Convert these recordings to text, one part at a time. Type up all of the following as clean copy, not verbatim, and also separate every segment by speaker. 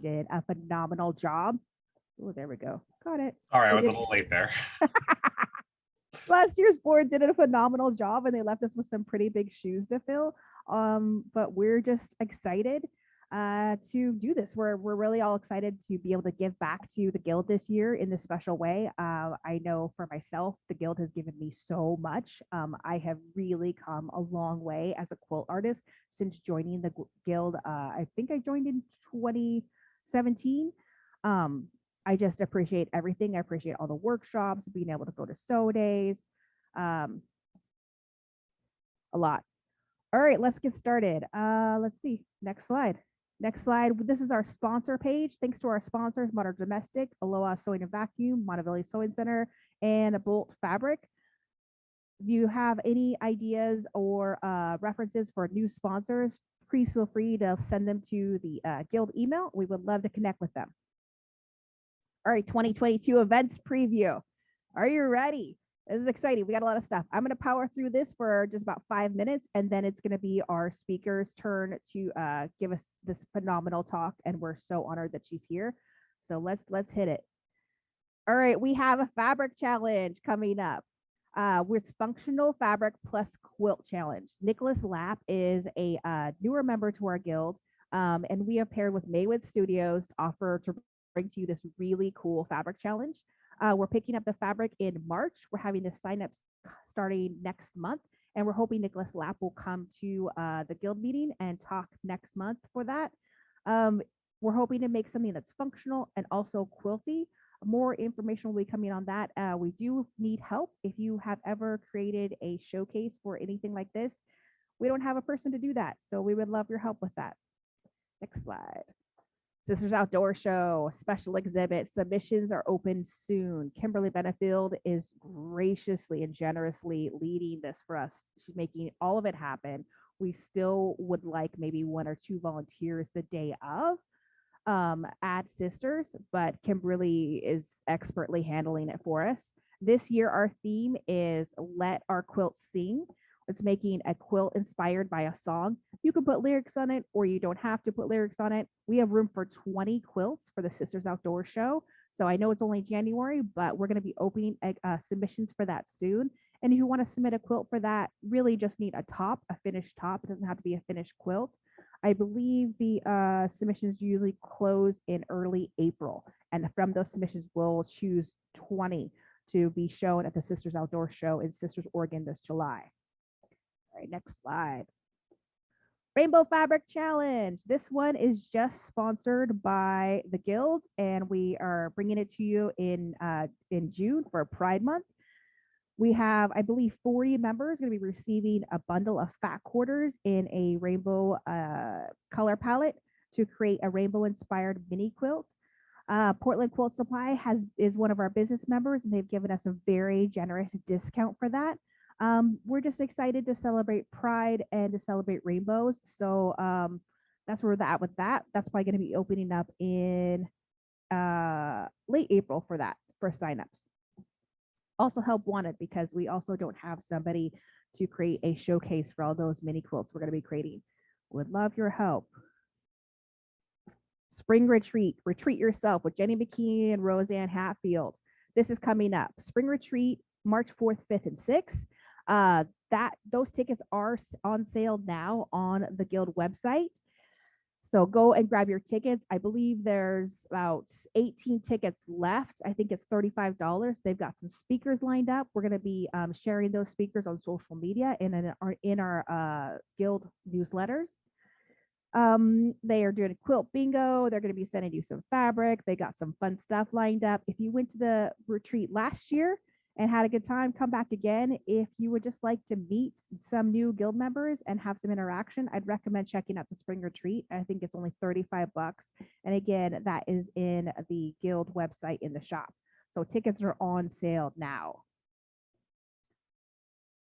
Speaker 1: did a phenomenal job. Oh, there we go. Got it.
Speaker 2: Sorry, I was a little late there.
Speaker 1: Last year's board did a phenomenal job, and they left us with some pretty big shoes to fill. But we're just excited to do this. We're really all excited to be able to give back to the Guild this year in this special way. I know for myself, the Guild has given me so much. I have really come a long way as a quilt artist since joining the Guild. I think I joined in 2017. I just appreciate everything. I appreciate all the workshops, being able to go to sew days, a lot. All right, let's get started. Let's see, next slide. Next slide, this is our sponsor page. Thanks to our sponsors, Modern Domestic, Aloha Sewing and Vacuum, Monteville Sewing Center, and Bolt Fabric. If you have any ideas or references for new sponsors, please feel free to send them to the Guild email. We would love to connect with them. All right, 2022 events preview. Are you ready? This is exciting. We got a lot of stuff. I'm going to power through this for just about 5 minutes, and then it's going to be our speaker's turn to give us this phenomenal talk, and we're so honored that she's here. So let's hit it. All right, we have a fabric challenge coming up. With functional fabric plus quilt challenge. Nicholas Lapp is a newer member to our Guild, and we have paired with Maywood Studios to offer to bring to you this really cool fabric challenge. We're picking up the fabric in March. We're having the signups starting next month, and we're hoping Nicholas Lapp will come to the Guild meeting and talk next month for that. We're hoping to make something that's functional and also quilty. More information will be coming on that. We do need help. If you have ever created a showcase for anything like this, we don't have a person to do that, so we would love your help with that. Next slide. Sisters Outdoor Show, special exhibit. Submissions are open soon. Kimberly Benefield is graciously and generously leading this for us. She's making all of it happen. We still would like maybe 1 or 2 volunteers the day of at Sisters, but Kimberly is expertly handling it for us. This year, our theme is Let Our Quilts Sing. It's making a quilt inspired by a song. You can put lyrics on it, or you don't have to put lyrics on it. We have room for 20 quilts for the Sisters Outdoor Show. So I know it's only January, but we're going to be opening submissions for that soon. And if you want to submit a quilt for that, really just need a top, a finished top. It doesn't have to be a finished quilt. I believe the submissions usually close in early April. And from those submissions, we'll choose 20 to be shown at the Sisters Outdoor Show in Sisters, Oregon this July. All right, next slide. Rainbow Fabric Challenge. This one is just sponsored by the Guild, and we are bringing it to you in June for Pride Month. We have, I believe, 40 members going to be receiving a bundle of fat quarters in a rainbow color palette to create a rainbow-inspired mini quilt. Portland Quilt Supply is one of our business members, and they've given us a very generous discount for that. We're just excited to celebrate Pride and to celebrate rainbows. So that's where we're at with that. That's probably going to be opening up in late April for that, for signups. Also help wanted, because we also don't have somebody to create a showcase for all those mini quilts we're going to be creating. Would love your help. Spring Retreat, Retreat Yourself with Jenny McKean and Roseanne Hatfield. This is coming up. Spring Retreat, March 4th, 5th, and 6th. Those tickets are on sale now on the Guild website. So go and grab your tickets. I believe there's about 18 tickets left. I think it's $35. They've got some speakers lined up. We're going to be sharing those speakers on social media and in our Guild newsletters. They are doing a quilt bingo. They're going to be sending you some fabric. They got some fun stuff lined up. If you went to the retreat last year and had a good time, come back again. If you would just like to meet some new Guild members and have some interaction, I'd recommend checking out the Spring Retreat. I think it's only $35. And again, that is in the Guild website in the shop. So tickets are on sale now.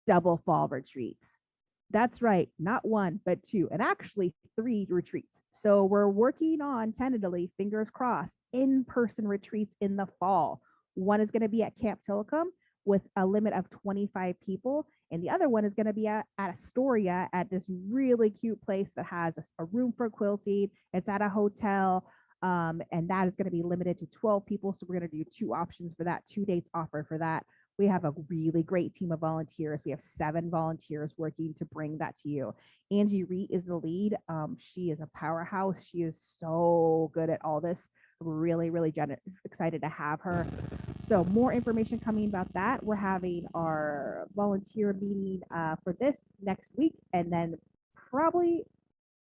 Speaker 1: Double fall retreats. That's right, not 1, but 2, and actually 3 retreats. So we're working on tentatively, fingers crossed, in-person retreats in the fall. One is going to be at Camp Tillicum with a limit of 25 people. And the other one is going to be at Astoria at this really cute place that has a room for quilting. It's at a hotel. And that is going to be limited to 12 people. So we're going to do 2 options for that, 2 dates offered for that. We have a really great team of volunteers. We have 7 volunteers working to bring that to you. Angie Reed is the lead. She is a powerhouse. She is so good at all this. I'm really, really excited to have her. So more information coming about that. We're having our volunteer meeting for this next week. And then probably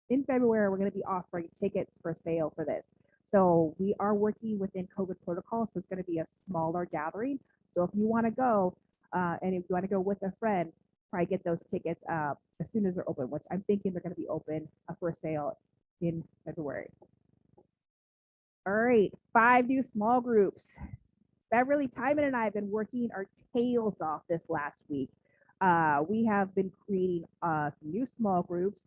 Speaker 1: in February, we're going to be offering tickets for sale for this. So we are working within COVID protocol. So it's going to be a smaller gathering. So if you want to go, and if you want to go with a friend, probably get those tickets as soon as they're open, which I'm thinking they're going to be open for sale in February. All right, 5 new small groups. Beverly, Timon, and I have been working our tails off this last week. We have been creating some new small groups.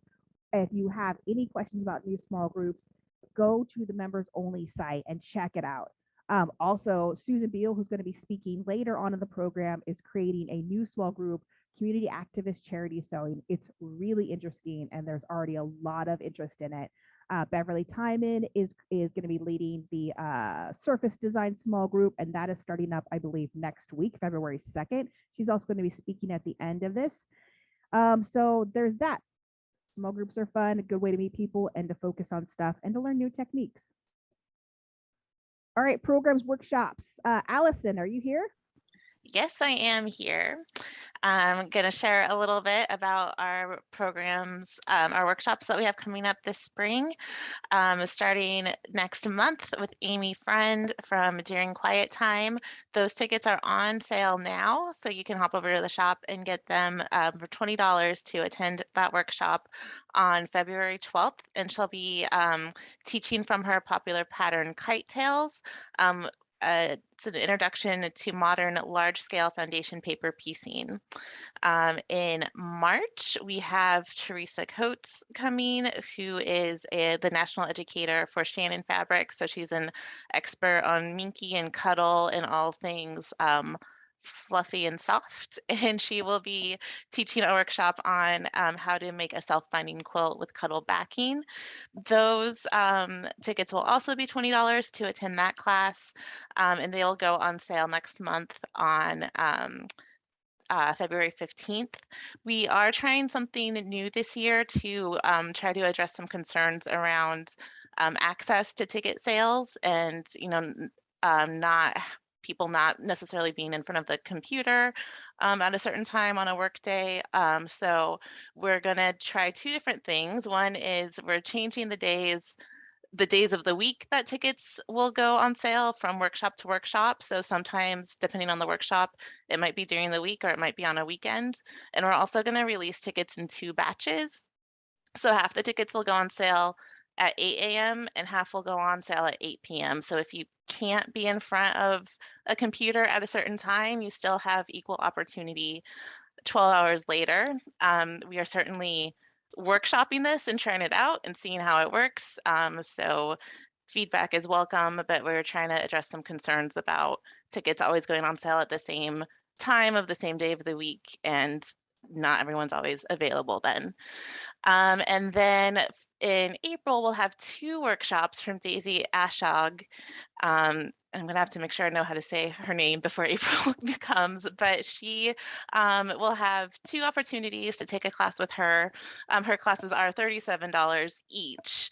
Speaker 1: If you have any questions about new small groups, go to the members only site and check it out. Also, Susan Beal, who's going to be speaking later on in the program, is creating a new small group, Community Activist Charity Sewing. It's really interesting, and there's already a lot of interest in it. Beverly Timon is going to be leading the surface design small group, and that is starting up, I believe, next week, February 2nd. She's also going to be speaking at the end of this. So there's that. Small groups are fun, a good way to meet people and to focus on stuff and to learn new techniques. All right, programs, workshops. Allison, are you here?
Speaker 2: Yes, I am here. I'm going to share a little bit about our programs, our workshops that we have coming up this spring. Starting next month with Amy Friend from During Quiet Time. Those tickets are on sale now, so you can hop over to the shop and get them for $20 to attend that workshop on February 12th. And she'll be teaching from her popular pattern, Kite Tails. It's an introduction to modern large-scale foundation paper piecing. In March, we have Teresa Coates coming, who is the national educator for Shannon Fabrics. So she's an expert on minky and cuddle and all things fluffy and soft. And she will be teaching a workshop on how to make a self-binding quilt with cuddle backing. Those tickets will also be $20 to attend that class, and they'll go on sale next month on February 15th. We are trying something new this year to try to address some concerns around access to ticket sales and, not people not necessarily being in front of the computer at a certain time on a work day. So we're going to try 2 different things. One is we're changing the days of the week that tickets will go on sale from workshop to workshop. So sometimes, depending on the workshop, it might be during the week or it might be on a weekend. And we're also going to release tickets in 2 batches. So half the tickets will go on sale at 8 a.m. and half will go on sale at 8 p.m. So if you can't be in front of a computer at a certain time, you still have equal opportunity 12 hours later. We are certainly workshopping this and trying it out and seeing how it works. So feedback is welcome, but we're trying to address some concerns about tickets always going on sale at the same time of the same day of the week, and not everyone's always available then. And then in April, we'll have 2 workshops from Daisy Ashog. I'm going to have to make sure I know how to say her name before April comes, but she will have 2 opportunities to take a class with her. Her classes are $37 each.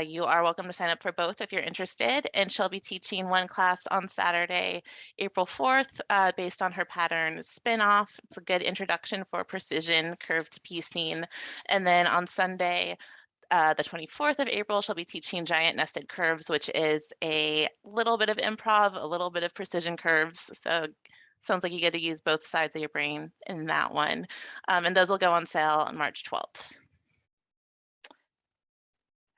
Speaker 2: You are welcome to sign up for both if you're interested, and she'll be teaching one class on Saturday, April 4th, based on her pattern Spin-Off. It's a good introduction for precision curved piecing. And then on Sunday, the 24th of April, she'll be teaching Giant Nested Curves, which is a little bit of improv, a little bit of precision curves. So sounds like you get to use both sides of your brain in that one. And those will go on sale on March 12th.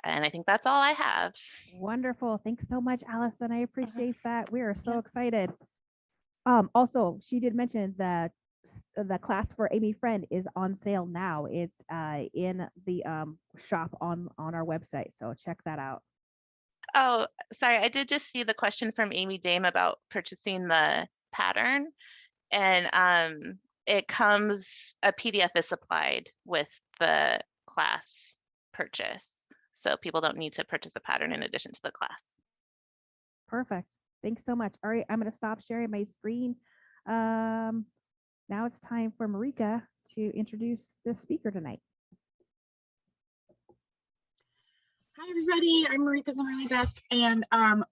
Speaker 2: And I think that's all I have.
Speaker 1: Wonderful. Thanks so much, Allison. I appreciate that. We are so
Speaker 2: Yeah.
Speaker 1: excited. Also, she did mention that the class for Amy Friend is on sale now. It's in the shop on our website. So check that out.
Speaker 2: Oh, sorry. I did just see the question from Amy Dame about purchasing the pattern. And it comes, a PDF is supplied with the class purchase. so people don't need to purchase a pattern in addition to the class.
Speaker 1: Perfect. Thanks so much. All right, I'm going to stop sharing my screen. Now it's time for Marika to introduce the speaker tonight.
Speaker 3: Hi, everybody. I'm Marika Zimmerly-Beck, and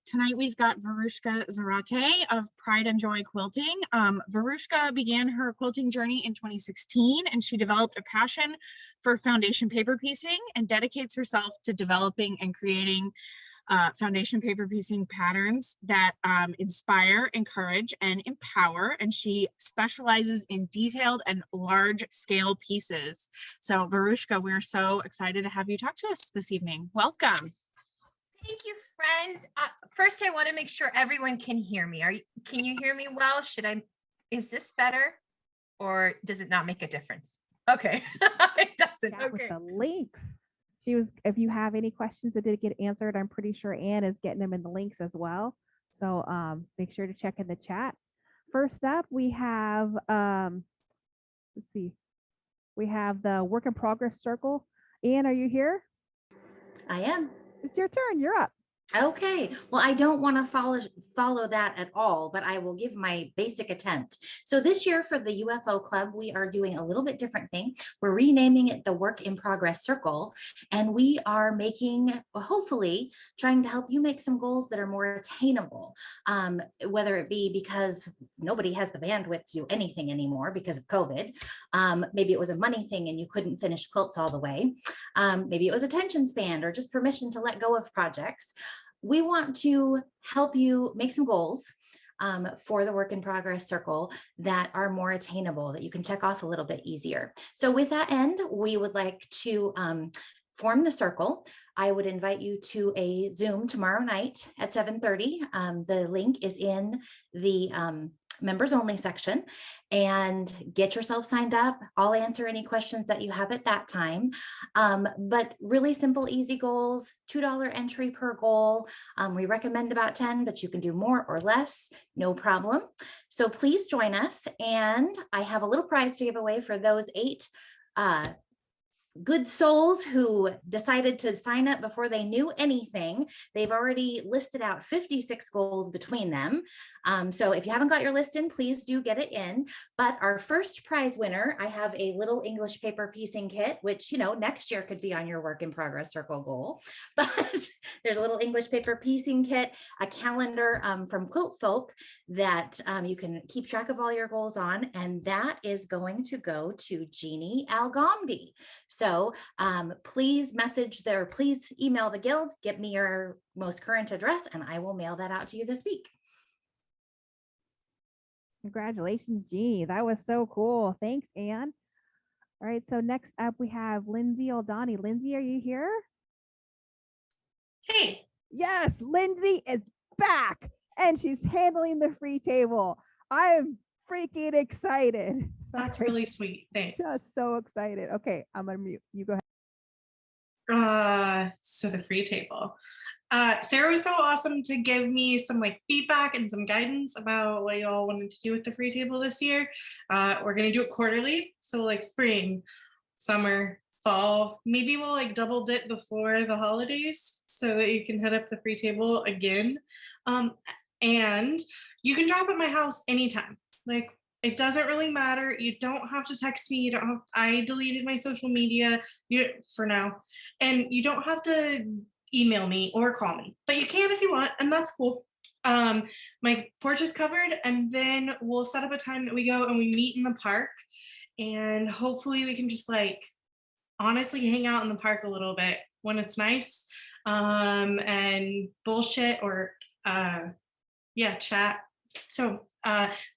Speaker 3: tonight we've got Varushka Zarate of Pride and Joy Quilting. Varushka began her quilting journey in 2016, and she developed a passion for foundation paper piecing and dedicates herself to developing and creating foundation paper piecing patterns that inspire, encourage, and empower. And she specializes in detailed and large scale pieces. So Varushka, we're so excited to have you talk to us this evening. Welcome.
Speaker 4: Thank you, friends. First, I want to make sure everyone can hear me. Can you hear me well? Is this better, or does it not make a difference? Okay, it doesn't.
Speaker 1: Chat
Speaker 4: Okay.
Speaker 1: with the links. If you have any questions that didn't get answered, I'm pretty sure Anne is getting them in the links as well. So make sure to check in the chat. First up, we have, let's see, we have the work in progress circle. Anne, are you here?
Speaker 5: I am.
Speaker 1: It's your turn. You're up.
Speaker 5: Okay, well, I don't want to follow that at all, but I will give my basic attempt. So this year for the UFO Club, we are doing a little bit different thing. We're renaming it the Work in Progress Circle, and we are making, hopefully, trying to help you make some goals that are more attainable, whether it be because nobody has the bandwidth to do anything anymore because of COVID. Maybe it was a money thing and you couldn't finish quilts all the way. Maybe it was attention span or just permission to let go of projects. We want to help you make some goals for the Work in Progress Circle that are more attainable, that you can check off a little bit easier. So with that end, we would like to form the circle. I would invite you to a Zoom tomorrow night at 7:30. The link is in the members only section, and get yourself signed up. I'll answer any questions that you have at that time. But really simple, easy goals, $2 entry per goal. We recommend about 10, but you can do more or less, no problem. So please join us. And I have a little prize to give away for those 8 good souls who decided to sign up before they knew anything. They've already listed out 56 goals between them. So if you haven't got your list in, please do get it in. But our first prize winner, I have a little English paper piecing kit, which, you know, next year could be on your Work in Progress Circle goal. But there's a little English paper piecing kit, a calendar from Quilt Folk that you can keep track of all your goals on. And that is going to go to Jeannie Algomdi. So please please email the Guild, get me your most current address, and I will mail that out to you this week.
Speaker 1: Congratulations, Jeannie. That was so cool. Thanks, Anne. All right, so next up we have Lindsay Oldani. Lindsay, are you here?
Speaker 6: Hey.
Speaker 1: Yes, Lindsay is back and she's handling the free table. I'm freaking excited.
Speaker 6: That's really sweet. Thanks.
Speaker 1: Just so excited. Okay, I'm gonna mute. You go ahead.
Speaker 6: So the free table. Sarah was so awesome to give me some feedback and some guidance about what y'all wanted to do with the free table this year. We're gonna do it quarterly, so spring, summer, fall. Maybe we'll double dip before the holidays so that you can hit up the free table again. And you can drop at my house anytime. It doesn't really matter. You don't have to text me. I deleted my social media for now, and you don't have to email me or call me, but you can if you want, and that's cool. My porch is covered, and then we'll set up a time that we go and we meet in the park, and hopefully we can just honestly hang out in the park a little bit when it's nice, and bullshit or chat. So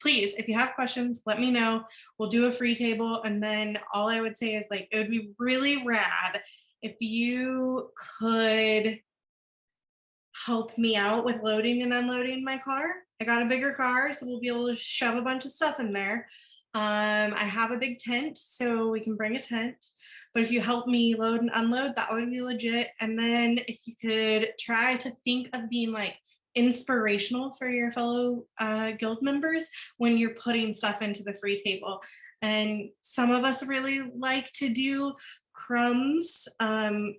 Speaker 6: please, if you have questions, let me know. We'll do a free table. And then all I would say is it would be really rad if you could help me out with loading and unloading my car. I got a bigger car, so we'll be able to shove a bunch of stuff in there. I have a big tent, so we can bring a tent. But if you help me load and unload, that would be legit. And then if you could try to think of being inspirational for your fellow guild members when you're putting stuff into the free table. And some of us really like to do crumbs, and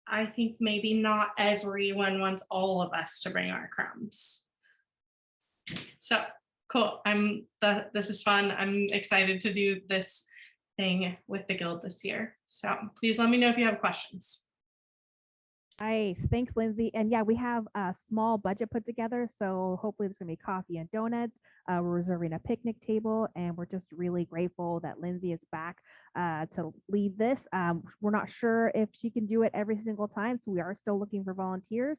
Speaker 6: I think maybe not everyone wants all of us to bring our crumbs. So cool. This is fun. I'm excited to do this thing with the Guild this year. So please let me know if you have questions.
Speaker 1: Nice. Thanks, Lindsay. And yeah, we have a small budget put together. So hopefully there's going to be coffee and donuts. We're reserving a picnic table, and we're just really grateful that Lindsay is back to lead this. We're not sure if she can do it every single time. So we are still looking for volunteers.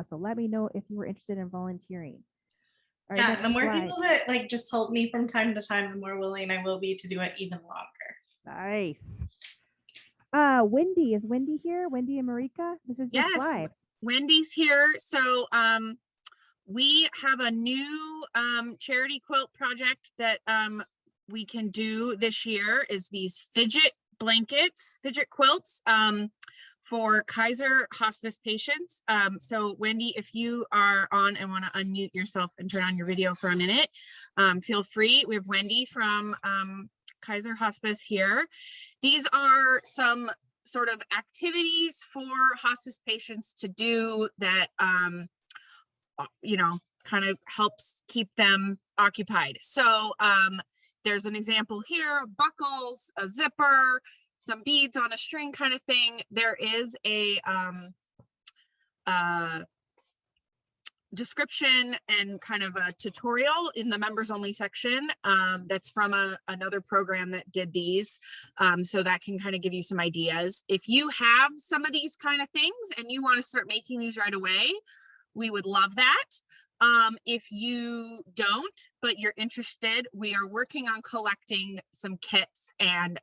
Speaker 1: So let me know if you were interested in volunteering. All right,
Speaker 6: Yeah, the more
Speaker 1: slide.
Speaker 6: people that like just help me from time to time, the more willing I will be to do it even longer.
Speaker 1: Nice. Wendy, is Wendy here? Wendy and Marika, this is your slide.
Speaker 3: Wendy's here. So we have a new charity quilt project that we can do this year, is these fidget blankets, fidget quilts for Kaiser Hospice patients. So Wendy, if you are on and want to unmute yourself and turn on your video for a minute, feel free. We have Wendy from Kaiser Hospice here. These are some sort of activities for hospice patients to do that, you know, kind of helps keep them occupied. So there's an example here, buckles, a zipper, some beads on a string kind of thing. There is a description and kind of a tutorial in the members only section that's from another program that did these, so that can kind of give you some ideas. If you have some of these kind of things and you want to start making these right away, we would love that. If you don't, but you're interested, we are working on collecting some kits, and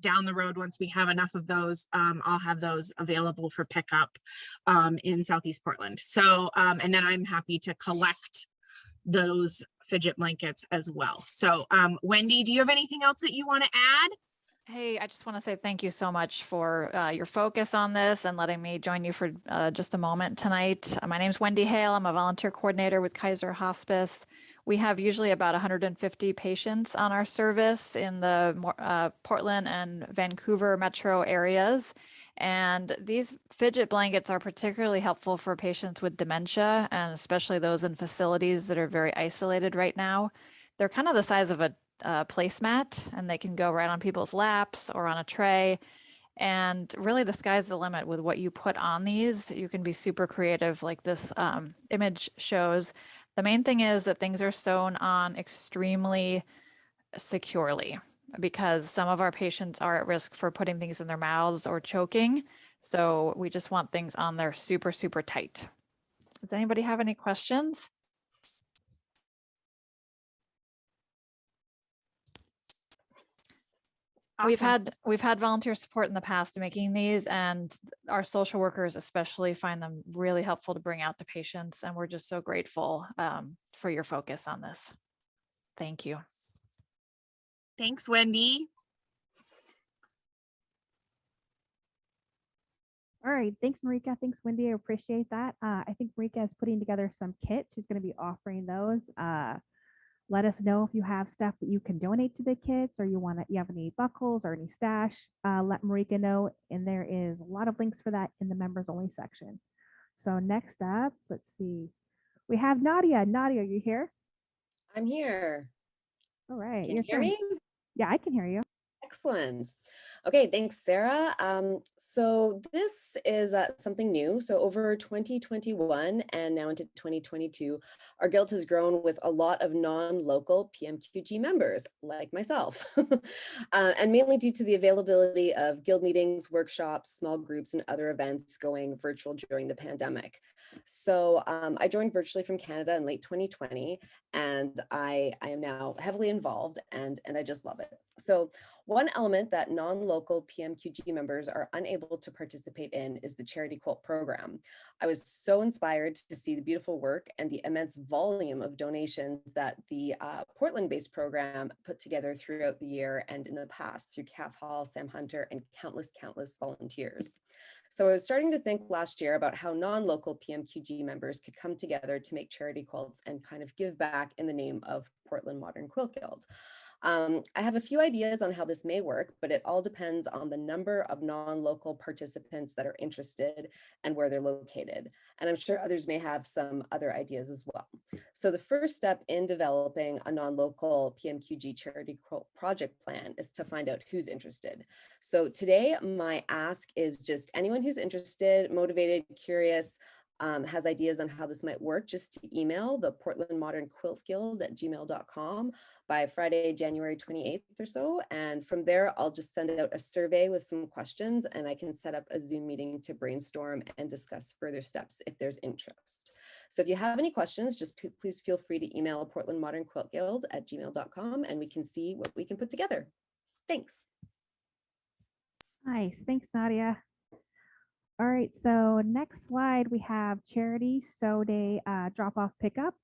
Speaker 3: down the road, once we have enough of those, I'll have those available for pickup in Southeast Portland. So, and then I'm happy to collect those fidget blankets as well. So, Wendy, do you have anything else that you want to add?
Speaker 7: Hey, I just want to say thank you so much for your focus on this and letting me join you for just a moment tonight. My name is Wendy Hale. I'm a volunteer coordinator with Kaiser Hospice. We have usually about 150 patients on our service in the Portland and Vancouver metro areas. And these fidget blankets are particularly helpful for patients with dementia, and especially those in facilities that are very isolated right now. They're kind of the size of a placemat, and they can go right on people's laps or on a tray. And really the sky's the limit with what you put on these. You can be super creative, like this image shows. The main thing is that things are sewn on extremely securely, because some of our patients are at risk for putting things in their mouths or choking. So we just want things on there super, super tight. Does anybody have any questions? Awesome. We've had volunteer support in the past making these, and our social workers especially find them really helpful to bring out to patients. And we're just so grateful for your focus on this. Thank you.
Speaker 3: Thanks, Wendy.
Speaker 1: All right, thanks, Marika. Thanks, Wendy. I appreciate that. I think Marika is putting together some kits. She's going to be offering those. Let us know if you have stuff that you can donate to the kits, or you have any buckles or any stash. Let Marika know, and there is a lot of links for that in the members only section. So next up, let's see, we have Nadia. Nadia, are you here?
Speaker 8: I'm here.
Speaker 1: All right.
Speaker 8: Can you hear me?
Speaker 1: Yeah, I can hear you.
Speaker 8: Excellent. Okay, thanks, Sarah. So this is something new. So over 2021 and now into 2022, our Guild has grown with a lot of non-local PMQG members like myself, and mainly due to the availability of Guild meetings, workshops, small groups, and other events going virtual during the pandemic. So I joined virtually from Canada in late 2020, and I am now heavily involved, and I just love it. So one element that non-local PMQG members are unable to participate in is the charity quilt program. I was so inspired to see the beautiful work and the immense volume of donations that the Portland-based program put together throughout the year and in the past through Kath Hall, Sam Hunter, and countless volunteers. So I was starting to think last year about how non-local PMQG members could come together to make charity quilts and kind of give back in the name of Portland Modern Quilt Guild. I have a few ideas on how this may work, but it all depends on the number of non-local participants that are interested and where they're located. And I'm sure others may have some other ideas as well. So the first step in developing a non-local PMQG charity project plan is to find out who's interested. So today, my ask is just anyone who's interested, motivated, curious, has ideas on how this might work, just to email the Portland Modern Quilt Guild at gmail.com by Friday, January 28th or so. And from there, I'll just send out a survey with some questions, and I can set up a Zoom meeting to brainstorm and discuss further steps if there's interest. So if you have any questions, just please feel free to email Portland Modern Quilt Guild at gmail.com, and we can see what we can put together. Thanks.
Speaker 1: Nice. Thanks, Nadia. All right, so next slide, we have charity sew day drop-off pickup.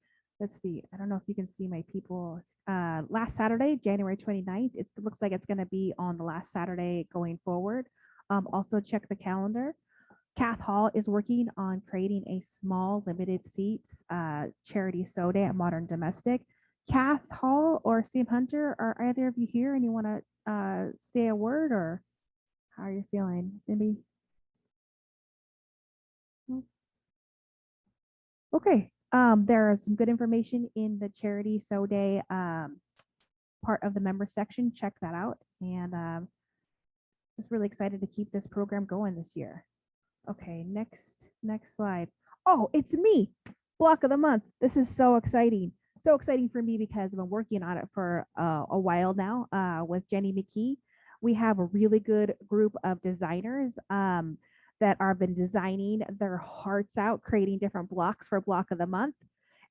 Speaker 1: Let's see, I don't know if you can see my people. Last Saturday, January 29th, it looks like it's gonna be on the last Saturday going forward. Also check the calendar. Kath Hall is working on creating a small limited seats charity sew day at Modern Domestic. Kath Hall or Sam Hunter, are either of you here and you wanna say a word, or how are you feeling? Cindy? Okay, there is some good information in the charity sew day part of the member section. Check that out. And just really excited to keep this program going this year. Okay, next slide. Oh, it's me, block of the month. This is so exciting. So exciting for me because I've been working on it for a while now with Jenny McKee. We have a really good group of designers that have been designing their hearts out, creating different blocks for block of the month.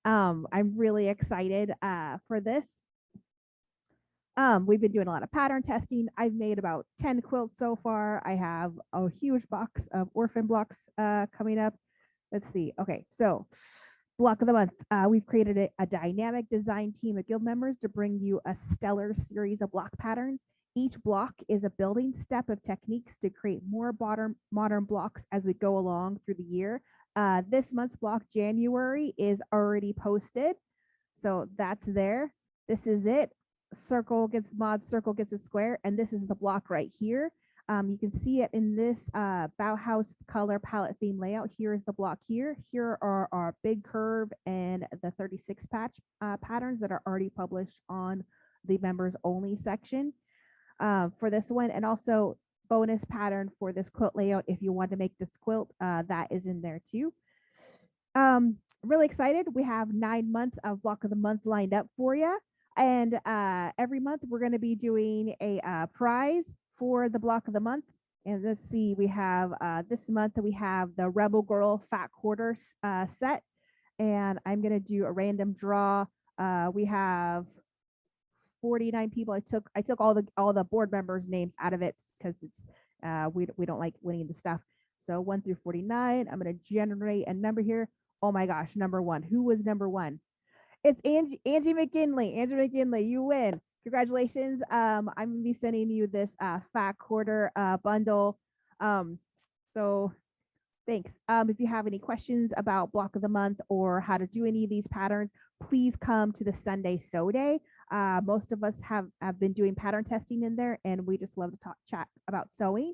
Speaker 1: I'm really excited for this. We've been doing a lot of pattern testing. I've made about 10 quilts so far. I have a huge box of orphan blocks coming up. Let's see. Okay, so block of the month. We've created a dynamic design team of guild members to bring you a stellar series of block patterns. Each block is a building step of techniques to create more modern blocks as we go along through the year. This month's block, January, is already posted. So that's there. This is it. Circle gets a square, and this is the block right here. You can see it in this Bauhaus color palette theme layout. Here is the block here. Here are our big curve and the 36 patch patterns that are already published on the members only section. For this one, and also bonus pattern for this quilt layout if you want to make this quilt, that is in there too. Really excited. We have 9 months of block of the month lined up for you, and every month we're going to be doing a prize for the block of the month. And let's see, we have this month we have the Rebel Girl Fat Quarter set, and I'm going to do a random draw. We have 49 people. I took all the board members' names out of it because it's we don't like winning the stuff. So 1 through 49. I'm gonna generate a number here. Oh my gosh, number 1. Who was number 1? It's Angie McGinley. Angie McGinley, you win. Congratulations. I'm gonna be sending you this fat quarter bundle. So thanks. If you have any questions about block of the month or how to do any of these patterns, please come to the Sunday sew day. Most of us have been doing pattern testing in there, and we just love to chat about sewing.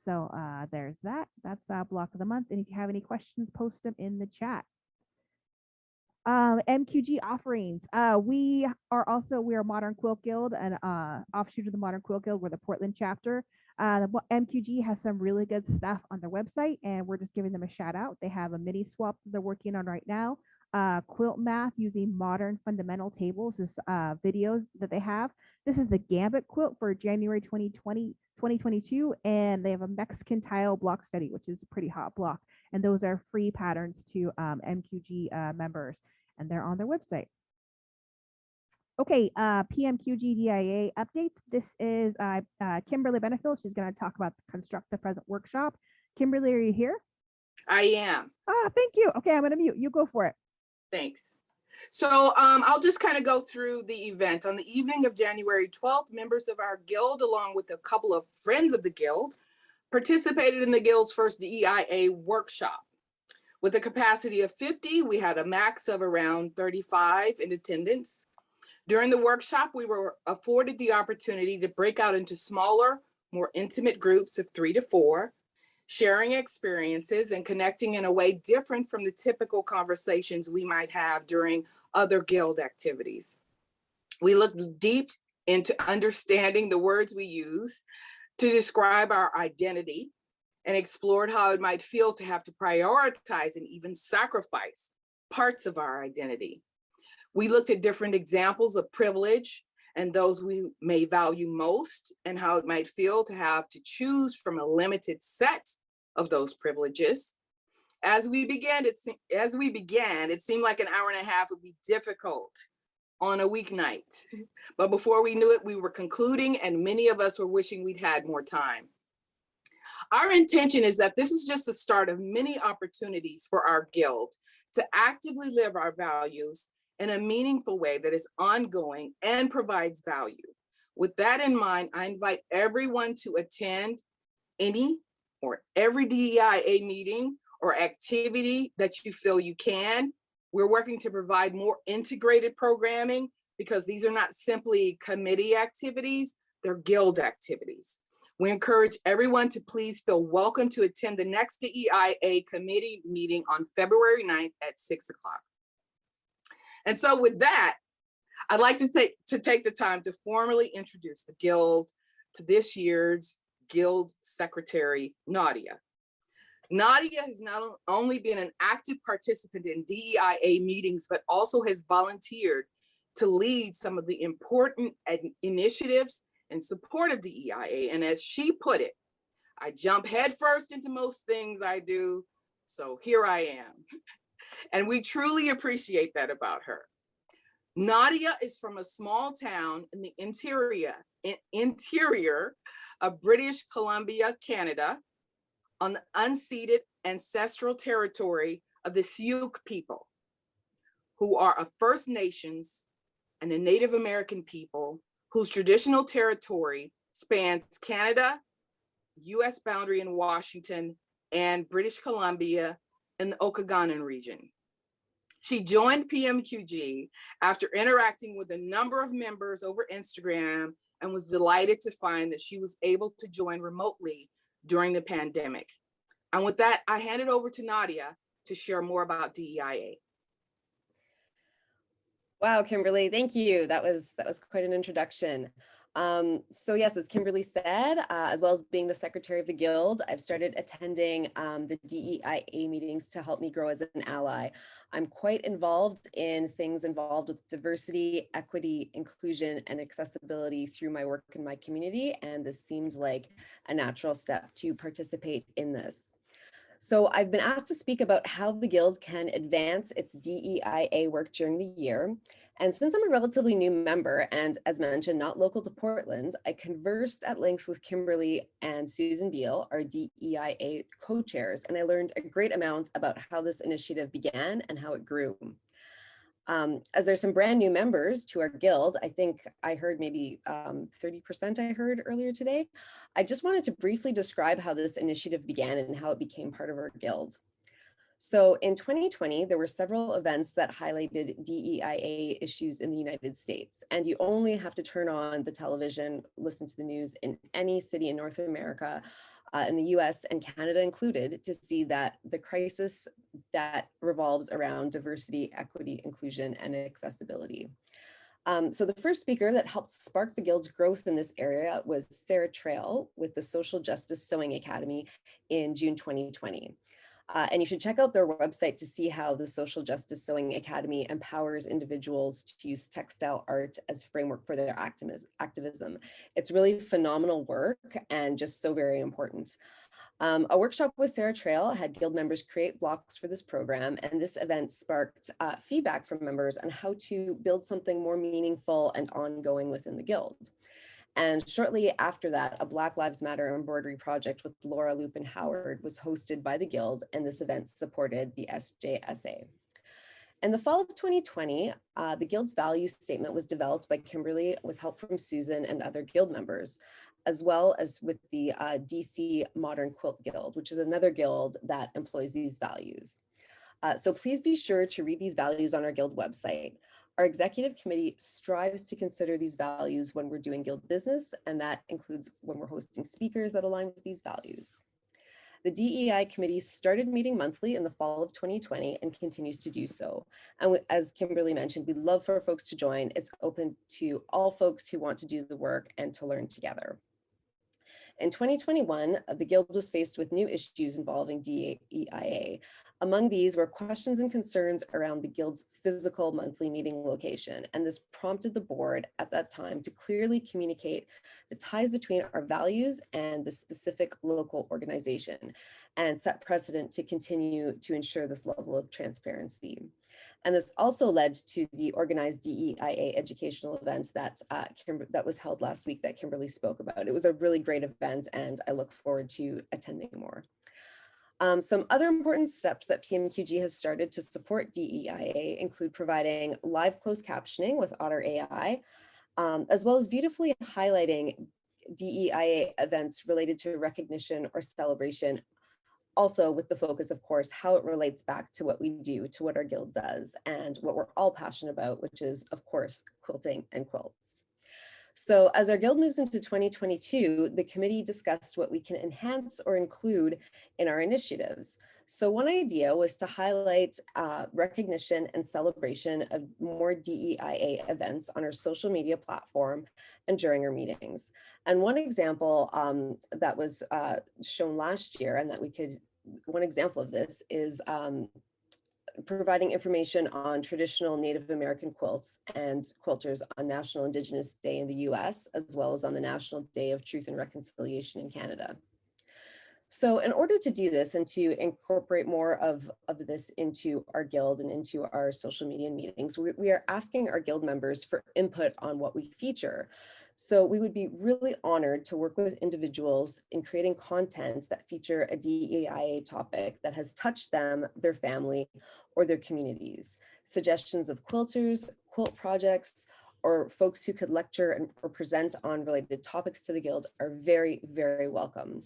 Speaker 1: So there's that. That's block of the month. And if you have any questions, post them in the chat. MQG offerings. We are Modern Quilt Guild, an offshoot of the Modern Quilt Guild. We're the Portland chapter. The MQG has some really good stuff on their website, and we're just giving them a shout out. They have a mini swap that they're working on right now. Quilt math using modern fundamental tables is videos that they have. This is the Gambit quilt for January 2022, and they have a Mexican tile block study, which is a pretty hot block. And those are free patterns to MQG members, and they're on their website. Okay, PMQG DEIA updates. This is Kimberly Benefield. She's going to talk about the Construct the Present workshop. Kimberly, are you here?
Speaker 9: I am.
Speaker 1: Thank you. Okay, I'm going to mute. You go for it.
Speaker 9: Thanks. So I'll just kind of go through the event. On the evening of January 12th, members of our guild, along with a couple of friends of the guild, participated in the guild's first DEIA workshop. With a capacity of 50, we had a max of around 35 in attendance. During the workshop, we were afforded the opportunity to break out into smaller, more intimate groups of 3 to 4, sharing experiences and connecting in a way different from the typical conversations we might have during other Guild activities. We looked deep into understanding the words we use to describe our identity and explored how it might feel to have to prioritize and even sacrifice parts of our identity. We looked at different examples of privilege and those we may value most, and how it might feel to have to choose from a limited set of those privileges. As we began, it seemed like an hour and a half would be difficult on a weeknight. But before we knew it, we were concluding, and many of us were wishing we'd had more time. Our intention is that this is just the start of many opportunities for our Guild to actively live our values in a meaningful way that is ongoing and provides value. With that in mind, I invite everyone to attend any or every DEIA meeting or activity that you feel you can. We're working to provide more integrated programming because these are not simply committee activities, they're Guild activities. We encourage everyone to please feel welcome to attend the next DEIA committee meeting on February 9th at 6 o'clock. And so with that, I'd like to take the time to formally introduce the Guild to this year's Guild Secretary, Nadia. Nadia has not only been an active participant in DEIA meetings, but also has volunteered to lead some of the important initiatives in support of DEIA. And as she put it, I jump headfirst into most things I do, so here I am. And we truly appreciate that about her. Nadia is from a small town in the interior of British Columbia, Canada, on the unceded ancestral territory of the Sioux people, who are a First Nations and a Native American people whose traditional territory spans Canada, US boundary in Washington, and British Columbia in the Okanagan region. She joined PMQG after interacting with a number of members over Instagram and was delighted to find that she was able to join remotely during the pandemic. And with that, I hand it over to Nadia to share more about DEIA.
Speaker 8: Wow, Kimberly, thank you. That was quite an introduction. So yes, as Kimberly said, as well as being the secretary of the Guild, I've started attending the DEIA meetings to help me grow as an ally. I'm quite involved in things involved with diversity, equity, inclusion, and accessibility through my work in my community, and this seems like a natural step to participate in this. So I've been asked to speak about how the Guild can advance its DEIA work during the year. And since I'm a relatively new member and, as mentioned, not local to Portland, I conversed at length with Kimberly and Susan Beal, our DEIA co-chairs, and I learned a great amount about how this initiative began and how it grew. As there's some brand new members to our Guild, I think I heard maybe 30% I heard earlier today. I just wanted to briefly describe how this initiative began and how it became part of our Guild. So in 2020, there were several events that highlighted DEIA issues in the United States. And you only have to turn on the television, listen to the news in any city in North America, in the US and Canada included, to see that the crisis that revolves around diversity, equity, inclusion, and accessibility. So the first speaker that helped spark the Guild's growth in this area was Sarah Trail with the Social Justice Sewing Academy in June 2020. And you should check out their website to see how the Social Justice Sewing Academy empowers individuals to use textile art as framework for their activism. It's really phenomenal work and just so very important. A workshop with Sarah Trail had Guild members create blocks for this program, and this event sparked feedback from members on how to build something more meaningful and ongoing within the Guild. And shortly after that, a Black Lives Matter embroidery project with Laura Lupin Howard was hosted by the Guild, and this event supported the SJSA. In the fall of 2020, the Guild's values statement was developed by Kimberly with help from Susan and other Guild members, as well as with the DC Modern Quilt Guild, which is another Guild that employs these values. So please be sure to read these values on our Guild website. Our executive committee strives to consider these values when we're doing Guild business, and that includes when we're hosting speakers that align with these values. The DEI committee started meeting monthly in the fall of 2020 and continues to do so. And as Kimberly mentioned, we'd love for folks to join. It's open to all folks who want to do the work and to learn together. In 2021, the Guild was faced with new issues involving DEIA. Among these were questions and concerns around the Guild's physical monthly meeting location, and this prompted the board at that time to clearly communicate the ties between our values and the specific local organization, and set precedent to continue to ensure this level of transparency. And this also led to the organized DEIA educational event that was held last week that Kimberly spoke about. It was a really great event, and I look forward to attending more. Some other important steps that PMQG has started to support DEIA include providing live closed captioning with Otter AI, as well as beautifully highlighting DEIA events related to recognition or celebration, also with the focus, of course, how it relates back to what we do, to what our Guild does, and what we're all passionate about, which is, of course, quilting and quilts. So as our Guild moves into 2022, the committee discussed what we can enhance or include in our initiatives. So one idea was to highlight recognition and celebration of more DEIA events on our social media platform and during our meetings. And one example that was shown last year, and that one example of this is providing information on traditional Native American quilts and quilters on National Indigenous Day in the US, as well as on the National Day of Truth and Reconciliation in Canada. So in order to do this and to incorporate more of this into our Guild and into our social media meetings, we are asking our Guild members for input on what we feature. So we would be really honored to work with individuals in creating content that feature a DEIA topic that has touched them, their family, or their communities. Suggestions of quilters, quilt projects, or folks who could lecture or present on related topics to the Guild are very, very welcome.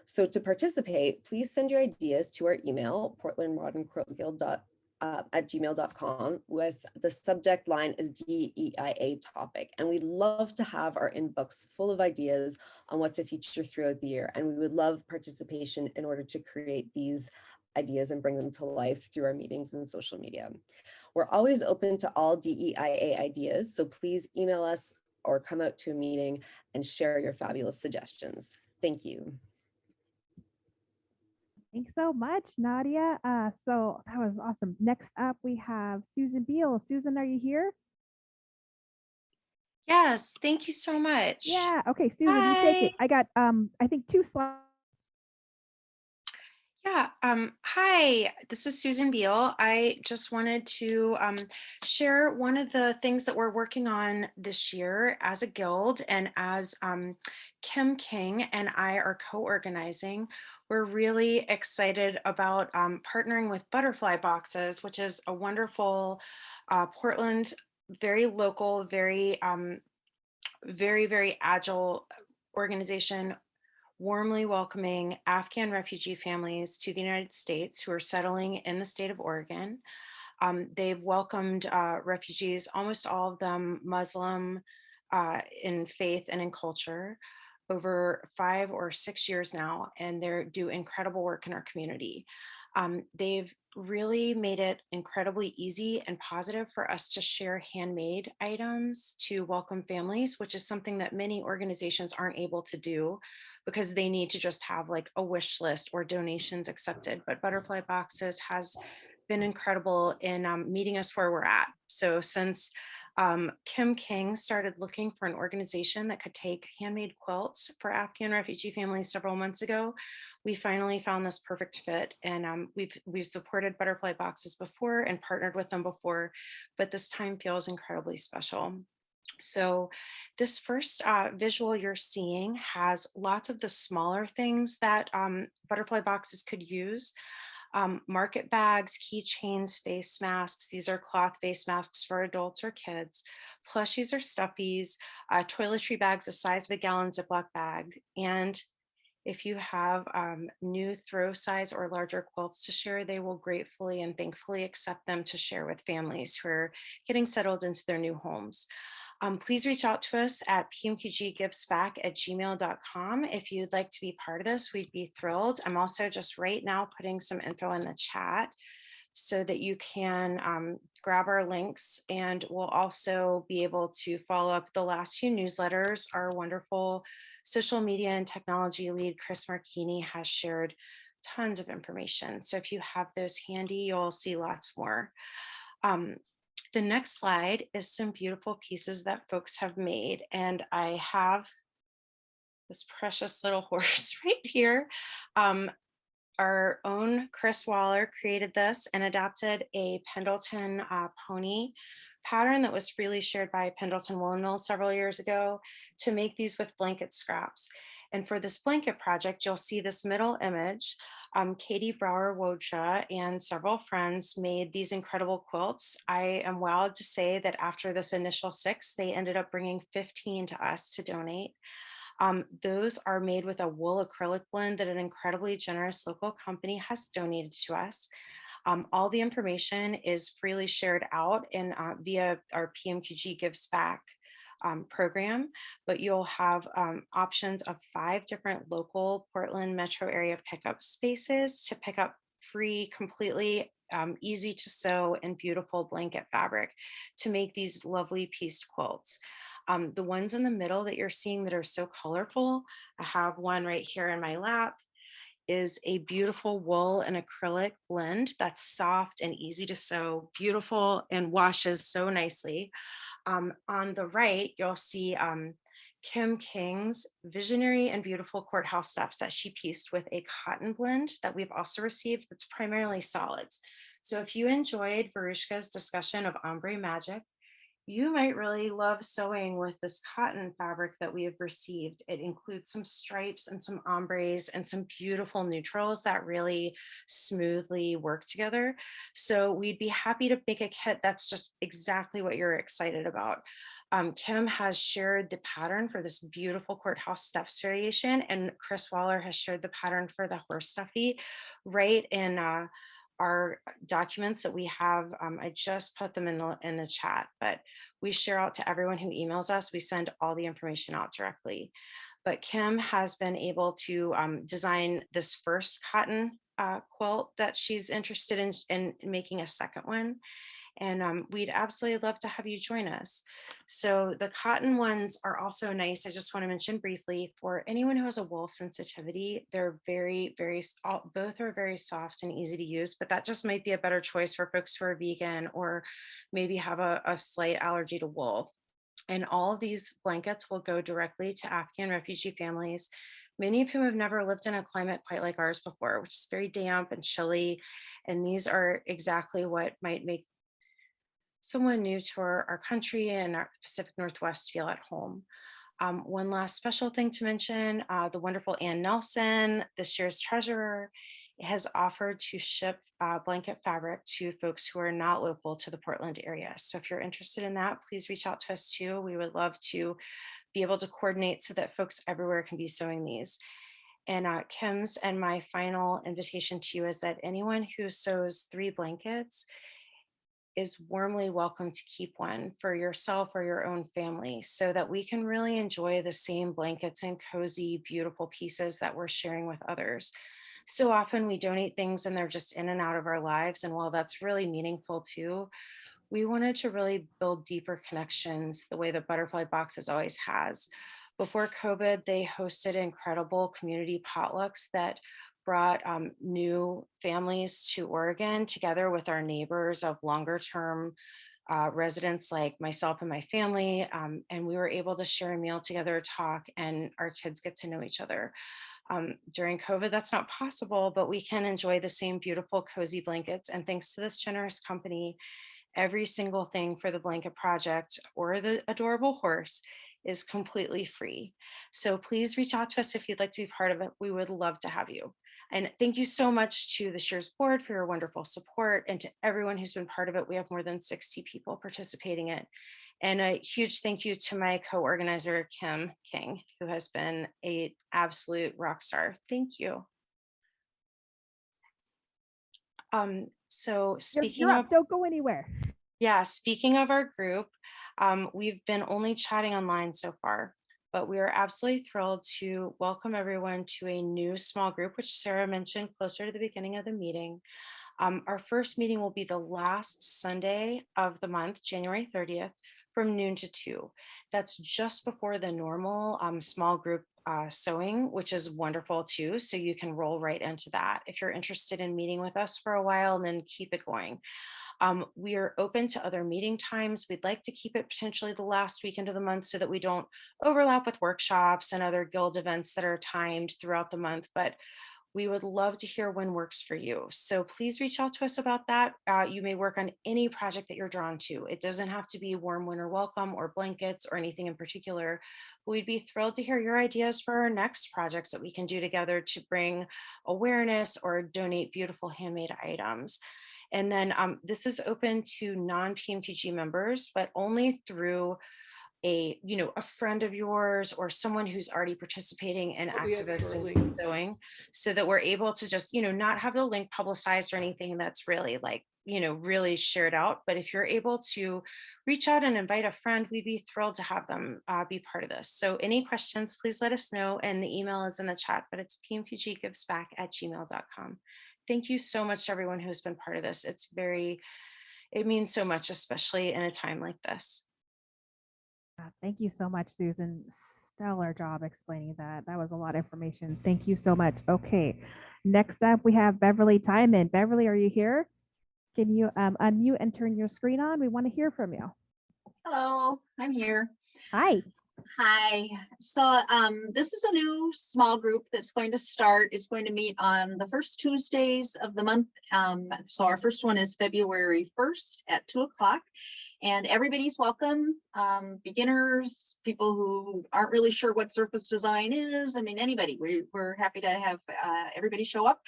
Speaker 8: So to participate, please send your ideas to our email, portlandmodernquiltguild@gmail.com, with the subject line as DEIA topic. And we'd love to have our inbox full of ideas on what to feature throughout the year. And we would love participation in order to create these ideas and bring them to life through our meetings and social media. We're always open to all DEIA ideas, so please email us or come out to a meeting and share your fabulous suggestions. Thank you.
Speaker 1: Thanks so much, Nadia. So that was awesome. Next up, we have Susan Beal. Susan, are you here?
Speaker 10: Yes, thank you so much.
Speaker 1: Yeah. Okay, Susan, you take it. I got I think 2 slides.
Speaker 10: Yeah, hi, this is Susan Beal. I just wanted to share one of the things that we're working on this year as a Guild, and as Kim King and I are co-organizing. We're really excited about partnering with Butterfly Boxes, which is a wonderful Portland, very local, very, very agile organization, warmly welcoming Afghan refugee families to the United States who are settling in the state of Oregon. They've welcomed refugees, almost all of them Muslim in faith and in culture, over 5 or 6 years now, and they do incredible work in our community. They've really made it incredibly easy and positive for us to share handmade items to welcome families, which is something that many organizations aren't able to do because they need to just have like a wish list or donations accepted. But Butterfly Boxes has been incredible in meeting us where we're at. So since Kim King started looking for an organization that could take handmade quilts for Afghan refugee families several months ago, we finally found this perfect fit. And we've supported Butterfly Boxes before and partnered with them before, but this time feels incredibly special. So this first visual you're seeing has lots of the smaller things that Butterfly Boxes could use. Market bags, keychains, face masks. These are cloth face masks for adults or kids. Plushies or stuffies, toiletry bags the size of a gallon Ziploc bag, and If you have new throw size or larger quilts to share, they will gratefully and thankfully accept them to share with families who are getting settled into their new homes. Please reach out to us at pmqggivesback@gmail.com if you'd like to be part of this. We'd be thrilled. I'm also just right now putting some info in the chat so that you can grab our links, and we'll also be able to follow up the last few newsletters. Our wonderful social media and technology lead, Chris Marchini, has shared tons of information. So if you have those handy, you'll see lots more. The next slide is some beautiful pieces that folks have made, and I have this precious little horse right here. Our own Chris Waller created this and adapted a Pendleton pony pattern that was freely shared by Pendleton Woolen Mill several years ago to make these with blanket scraps. And for this blanket project, you'll see this middle image. Katie Brower-Wojda and several friends made these incredible quilts. I am wowed to say that after this initial 6, they ended up bringing 15 to us to donate. Those are made with a wool acrylic blend that an incredibly generous local company has donated to us. All the information is freely shared out in via our PMQG Gives Back program, but you'll have options of 5 different local Portland metro area pickup spaces to pick up free, completely easy to sew and beautiful blanket fabric to make these lovely pieced quilts. The ones in the middle that you're seeing that are so colorful, I have one right here in my lap, is a beautiful wool and acrylic blend that's soft and easy to sew, beautiful, and washes so nicely. On the right, you'll see Kim King's visionary and beautiful courthouse steps that she pieced with a cotton blend that we've also received that's primarily solids. So if you enjoyed Varushka's discussion of ombre magic, you might really love sewing with this cotton fabric that we have received. It includes some stripes and some ombres and some beautiful neutrals that really smoothly work together. So we'd be happy to make a kit that's just exactly what you're excited about. Kim has shared the pattern for this beautiful courthouse steps variation, and Chris Waller has shared the pattern for the horse stuffy right in our documents that we have. I just put them in the chat, but we share out to everyone who emails us. We send all the information out directly. But Kim has been able to design this first cotton quilt that she's interested in making a second one. And we'd absolutely love to have you join us. So the cotton ones are also nice. I just want to mention briefly for anyone who has a wool sensitivity, they're both are very soft and easy to use, but that just might be a better choice for folks who are vegan or maybe have a slight allergy to wool. And all of these blankets will go directly to Afghan refugee families, many of whom have never lived in a climate quite like ours before, which is very damp and chilly. And these are exactly what might make someone new to our country and our Pacific Northwest feel at home. One last special thing to mention, the wonderful Ann Nelson, this year's treasurer, has offered to ship blanket fabric to folks who are not local to the Portland area. So if you're interested in that, please reach out to us too. We would love to be able to coordinate so that folks everywhere can be sewing these. And Kim's and my final invitation to you is that anyone who sews 3 blankets is warmly welcome to keep one for yourself or your own family so that we can really enjoy the same blankets and cozy, beautiful pieces that we're sharing with others. So often we donate things and they're just in and out of our lives. And while that's really meaningful too, we wanted to really build deeper connections the way that Butterfly Boxes always has. Before COVID, they hosted incredible community potlucks that brought new families to Oregon together with our neighbors of longer term residents like myself and my family. And we were able to share a meal together, talk, and our kids get to know each other. During COVID, that's not possible, but we can enjoy the same beautiful cozy blankets. And thanks to this generous company, every single thing for the blanket project or the adorable horse is completely free. So please reach out to us if you'd like to be part of it. We would love to have you. And thank you so much to the Shears board for your wonderful support and to everyone who's been part of it. We have more than 60 people participating in it. And a huge thank you to my co-organizer, Kim King, who has been an absolute rock star. Thank you. So speaking
Speaker 1: You're
Speaker 10: of,
Speaker 1: up. Don't go anywhere.
Speaker 10: yeah, speaking of our group, we've been only chatting online so far, but we are absolutely thrilled to welcome everyone to a new small group, which Sarah mentioned closer to the beginning of the meeting. Our first meeting will be the last Sunday of the month, January 30th, from noon to 2. That's just before the normal small group sewing, which is wonderful too. So you can roll right into that. If you're interested in meeting with us for a while, then keep it going. We are open to other meeting times. We'd like to keep it potentially the last weekend of the month so that we don't overlap with workshops and other Guild events that are timed throughout the month, but we would love to hear when works for you. So please reach out to us about that. You may work on any project that you're drawn to. It doesn't have to be warm winter welcome or blankets or anything in particular. We'd be thrilled to hear your ideas for our next projects that we can do together to bring awareness or donate beautiful handmade items. And then this is open to non-PMQG members, but only through a friend of yours or someone who's already participating and activist in sewing, so that we're able to just not have the link publicized or anything that's really like really shared out. But if you're able to reach out and invite a friend, we'd be thrilled to have them be part of this. So any questions, please let us know, and the email is in the chat, but it's pmqggivesback@gmail.com. Thank you so much to everyone who's been part of this. It means so much, especially in a time like this.
Speaker 1: Thank you so much, Susan. Stellar job explaining that. That was a lot of information. Thank you so much. Okay, next up we have Beverly Timon. Beverly, are you here? Can you unmute and turn your screen on? We want to hear from you.
Speaker 11: Hello, I'm here.
Speaker 1: Hi.
Speaker 11: Hi. So this is a new small group that's going to start. It's going to meet on the first Tuesdays of the month. So our first one is February 1st at 2 o'clock. And everybody's welcome, beginners, people who aren't really sure what surface design is. I mean, anybody, we're happy to have everybody show up.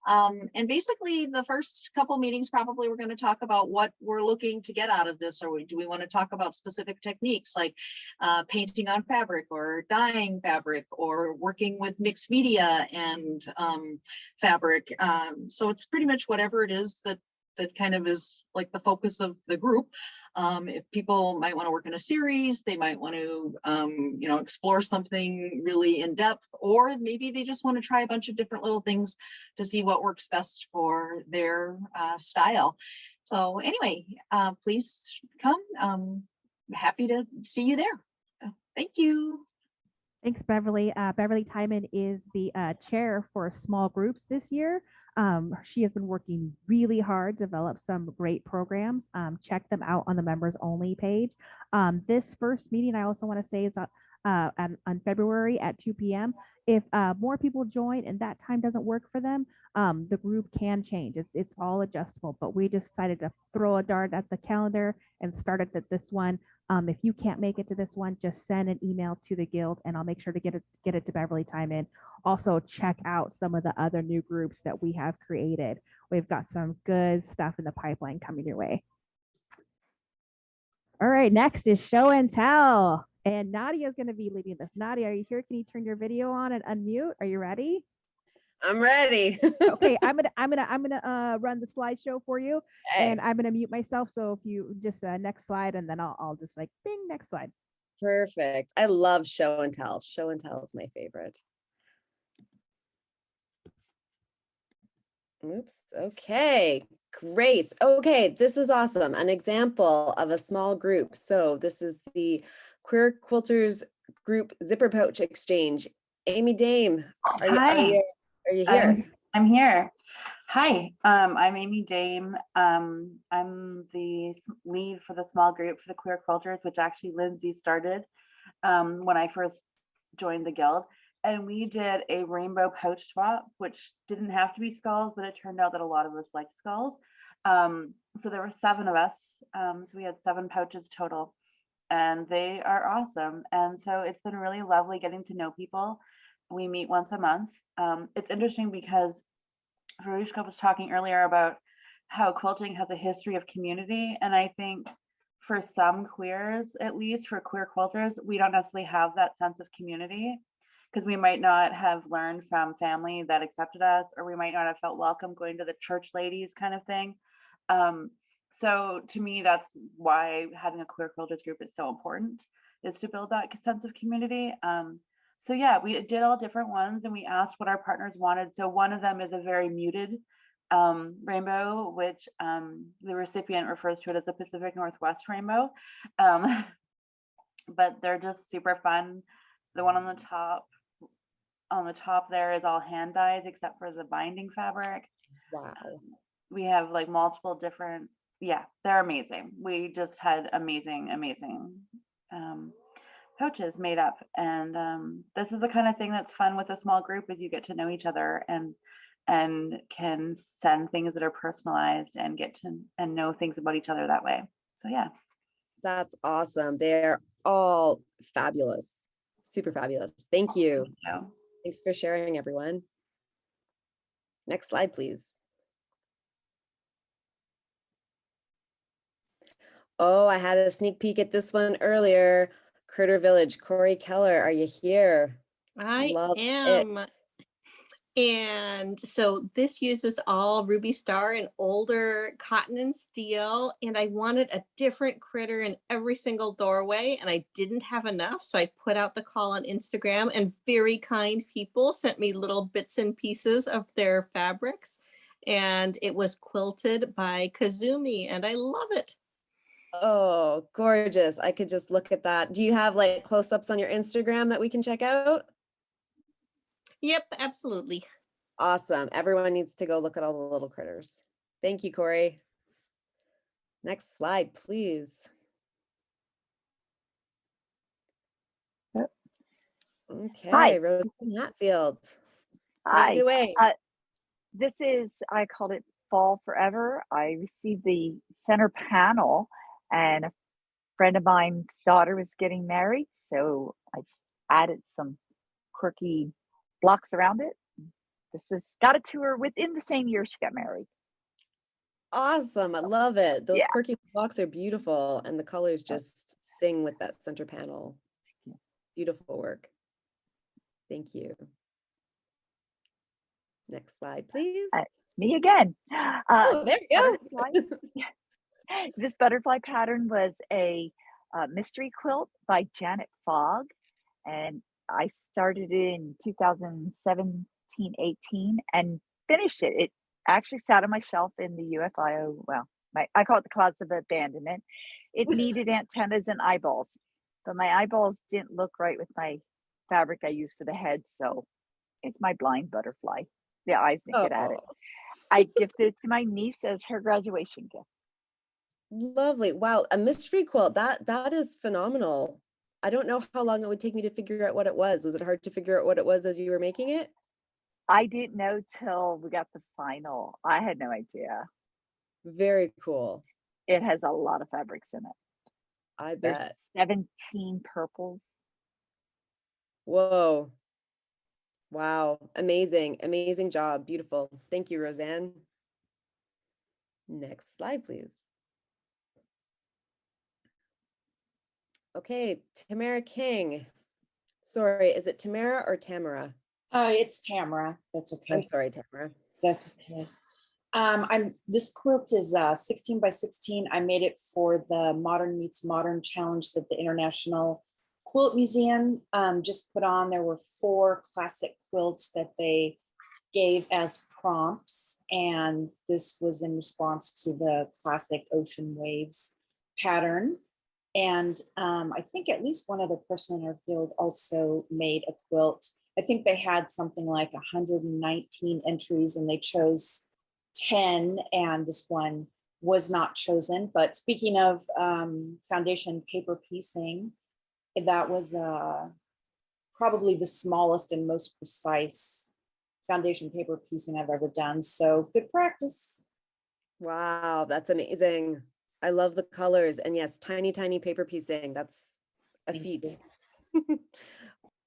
Speaker 11: And basically the first couple meetings, probably we're going to talk about what we're looking to get out of this. Or do we want to talk about specific techniques like painting on fabric or dyeing fabric or working with mixed media and fabric. So it's pretty much whatever it is that kind of is like the focus of the group. If people might want to work in a series, they might want to, explore something really in depth, or maybe they just want to try a bunch of different little things to see what works best for their style. So anyway, please come. Happy to see you there. Thank you.
Speaker 1: Thanks, Beverly. Beverly Timon is the chair for small groups this year. She has been working really hard to develop some great programs. Check them out on the members only page. This first meeting, I also want to say, is on February at 2 p.m. If more people join and that time doesn't work for them, the group can change. It's all adjustable, but we just decided to throw a dart at the calendar and start it at this one. If you can't make it to this one, just send an email to the Guild and I'll make sure to get it to Beverly Timon. Also check out some of the other new groups that we have created. We've got some good stuff in the pipeline coming your way. All right, next is show and tell. And Nadia is going to be leading this. Nadia, are you here? Can you turn your video on and unmute? Are you ready?
Speaker 8: I'm ready.
Speaker 1: Okay, I'm gonna run the slideshow for you, and I'm gonna mute myself. So if you just next slide, and then I'll just like bing, next slide.
Speaker 8: Perfect. I love show and tell. Show and tell is my favorite. Oops. Okay. Great. Okay, this is awesome. An example of a small group. So this is the Queer Quilters Group Zipper Pouch Exchange. Amy Dame, are you here?
Speaker 12: I'm here. Hi, I'm Amy Dame. I'm the lead for the small group for the Queer Quilters, which actually Lindsay started when I first joined the Guild. And we did a rainbow pouch swap, which didn't have to be skulls, but it turned out that a lot of us liked skulls. So there were 7 of us. So we had 7 pouches total, and they are awesome. And so it's been really lovely getting to know people. We meet once a month. It's interesting because Verushka was talking earlier about how quilting has a history of community. And I think for some queers, at least for queer quilters, we don't necessarily have that sense of community because we might not have learned from family that accepted us, or we might not have felt welcome going to the church ladies kind of thing. So to me, that's why having a queer quilters group is so important, is to build that sense of community. So yeah, we did all different ones and we asked what our partners wanted. So one of them is a very muted rainbow, which the recipient refers to it as a Pacific Northwest rainbow. But they're just super fun. The one on the top there is all hand dyes except for the binding fabric.
Speaker 8: Wow.
Speaker 12: We have like multiple different, yeah, they're amazing. We just had amazing pouches made up. And this is the kind of thing that's fun with a small group, is you get to know each other and can send things that are personalized and get to and know things about each other that way. So yeah.
Speaker 8: That's awesome. They're all fabulous. Super fabulous. Thank you.
Speaker 12: Thank you.
Speaker 8: Thanks for sharing, everyone. Next slide, please. Oh, I had a sneak peek at this one earlier. Critter Village, Corey Keller, are you here?
Speaker 13: I
Speaker 8: Love it.
Speaker 13: am. And so this uses all Ruby Star and older cotton and steel. And I wanted a different critter in every single doorway. And I didn't have enough. So I put out the call on Instagram, and very kind people sent me little bits and pieces of their fabrics. And it was quilted by Kazumi. And I love it.
Speaker 8: Oh, gorgeous. I could just look at that. Do you have like close-ups on your Instagram that we can check out?
Speaker 13: Yep, absolutely.
Speaker 8: Awesome. Everyone needs to go look at all the little critters. Thank you, Corey. Next slide, please. Okay,
Speaker 14: Hi.
Speaker 8: Rosie Hatfield.
Speaker 14: Hi.
Speaker 8: Take it away.
Speaker 14: This is, I called it Fall Forever. I received the center panel, and a friend of mine's daughter was getting married, so I just added some quirky blocks around it. Got it to her within the same year she got married.
Speaker 8: Awesome. I love it. Those
Speaker 14: Yeah.
Speaker 8: quirky blocks are beautiful, and the colors just sing with that center panel. Beautiful work. Thank you. Next slide, please.
Speaker 14: Me again.
Speaker 8: Oh, there you go.
Speaker 14: This butterfly pattern was a mystery quilt by Janet Fogg, and I started in 2017-18 and finished it. It actually sat on my shelf in the UFO, well, I call it the closet of abandonment. It needed antennas and eyeballs, but my eyeballs didn't look right with my fabric I used for the head, so it's my blind butterfly. The eyes didn't get at it. I gifted it to my niece as her graduation gift.
Speaker 8: Lovely. Wow, a mystery quilt. That is phenomenal. I don't know how long it would take me to figure out what it was. Was it hard to figure out what it was as you were making it?
Speaker 14: I didn't know till we got the final. I had no idea.
Speaker 8: Very cool.
Speaker 14: It has a lot of fabrics in it.
Speaker 8: I
Speaker 14: There's
Speaker 8: bet.
Speaker 14: 17 purples.
Speaker 8: Whoa. Wow. Amazing. Amazing job. Beautiful. Thank you, Roseanne. Next slide, please. Okay, Tamara King. Sorry, is it Tamara or Tamara?
Speaker 15: It's Tamara. That's okay.
Speaker 8: I'm sorry, Tamara.
Speaker 15: That's okay. This quilt is 16 by 16. I made it for the Modern Meets Modern challenge that the International Quilt Museum just put on. There were 4 classic quilts that they gave as prompts, and this was in response to the classic ocean waves pattern. And I think at least one other person in our guild also made a quilt. I think they had something like 119 entries and they chose 10, and this one was not chosen. But speaking of foundation paper piecing, that was probably the smallest and most precise foundation paper piecing I've ever done. So good practice.
Speaker 8: Wow, that's amazing. I love the colors. And yes, tiny, tiny paper piecing. That's a feat.